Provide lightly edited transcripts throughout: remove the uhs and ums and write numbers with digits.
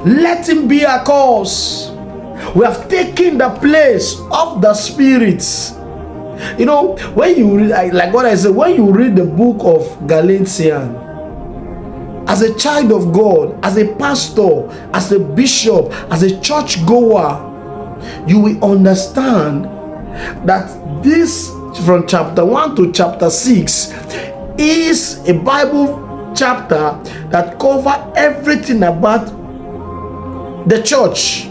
let him be a cause. We have taken the place of the spirits. You know, when you read, like what I said, when you read the book of Galatians, as a child of God, as a pastor, as a bishop, as a church goer, you will understand that this from chapter 1 to chapter 6 is a Bible chapter that covers everything about the church.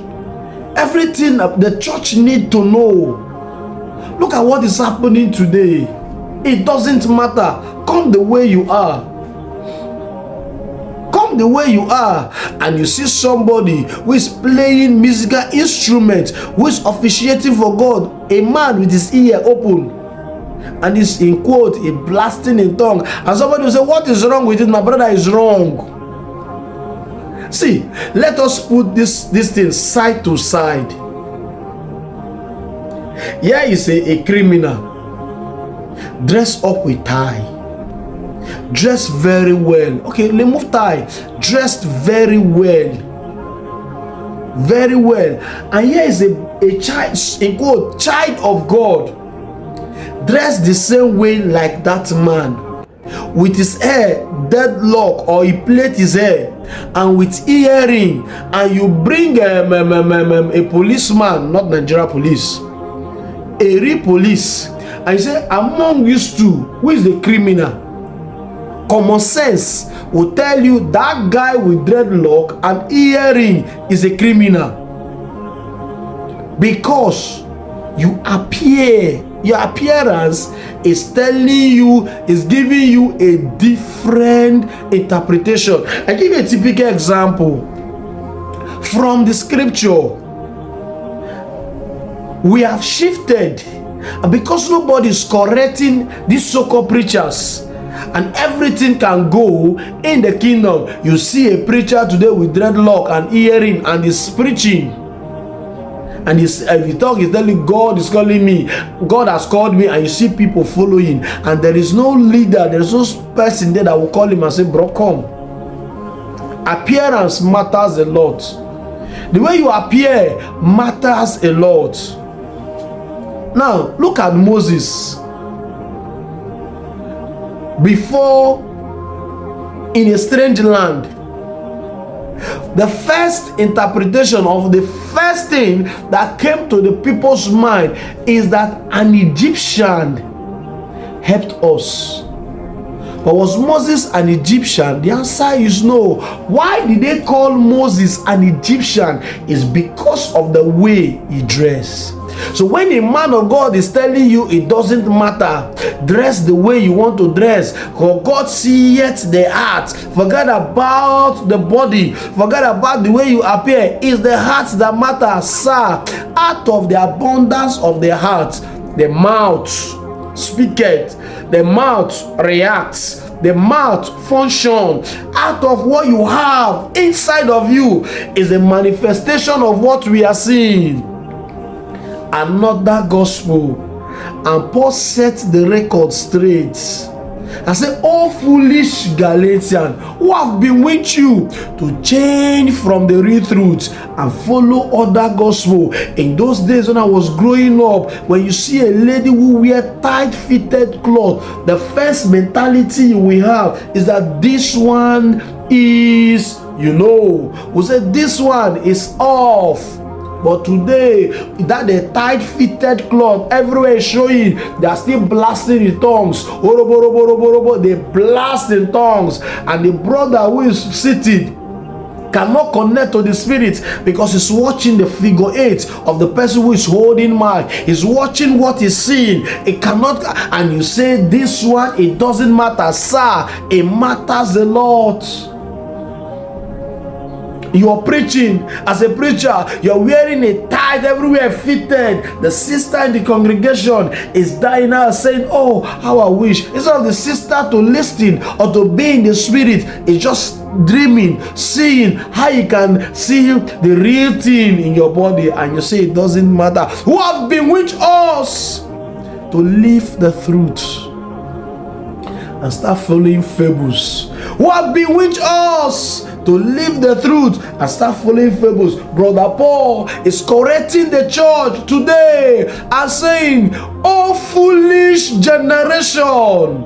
Everything the church need to know. Look at what is happening today. It doesn't matter. Come the way you are. Come the way you are. And you see somebody who is playing musical instruments, who is officiating for God, a man with his ear open, and is in quote, a blasting in tongue. And somebody will say, what is wrong with it? My brother is wrong. See, let us put this thing side to side. Here is a criminal, dressed up with tie, dressed very well. Okay, remove tie, dressed very well. Very well. And here is a child, in quote, child of God, dressed the same way like that man, with his hair deadlock, or he plait his hair, and with earring. And you bring a policeman, not Nigeria police, a real police, and you say, among these two, who is the criminal? Common sense will tell you that guy with dreadlock and earring is a criminal, because you appear, your appearance is telling you, is giving you a different interpretation. I give you a typical example from the scripture. We have shifted, and because nobody is correcting these so-called preachers, and everything can go in the kingdom. You see a preacher today with dreadlock and earring, and he's preaching, and if you talk, he's telling God is calling me, God has called me, and you see people following, and there is no leader, there is no person there that will call him and say, bro, come. Appearance matters a lot. The way you appear matters a lot. Now look at Moses. Before, in a strange land, the first interpretation of the first thing that came to the people's mind is that an Egyptian helped us. But was Moses an Egyptian? The answer is no. Why did they call Moses an Egyptian? It's because of the way he dressed. So when a man of God is telling you it doesn't matter, dress the way you want to dress, for God seeth the heart. Forget about the body, forget about the way you appear. It's the heart that matters, sir. Out of the abundance of the heart, the mouth speaketh, the mouth reacts, the mouth function. Out of what you have inside of you is a manifestation of what we are seeing. Another gospel. And Paul set the record straight and said, oh foolish Galatians, who have been with you to change from the real truth and follow other gospel. In those days when I was growing up, when you see a lady who wear tight-fitted cloth, the first mentality we have is that this one is, we say this one is off. But today, that the tight-fitted cloth everywhere is showing, they are still blasting in tongues. They blast in tongues. And the brother who is seated cannot connect to the spirit because he's watching the figure eight of the person who is holding mic. He's watching what he's seeing. It cannot, and you say this one, it doesn't matter, sir. It matters a lot. You are preaching as a preacher, you're wearing a tie everywhere fitted. The sister in the congregation is dying out saying, oh, how I wish. Instead of the sister to listen or to be in the spirit, it's just dreaming, seeing how you can see the real thing in your body, and you say it doesn't matter. Who have bewitched us to live the truth and start following feebles? Who have bewitched us to leave the truth and start following fables. Brother Paul is correcting the church today and saying, "Oh foolish generation,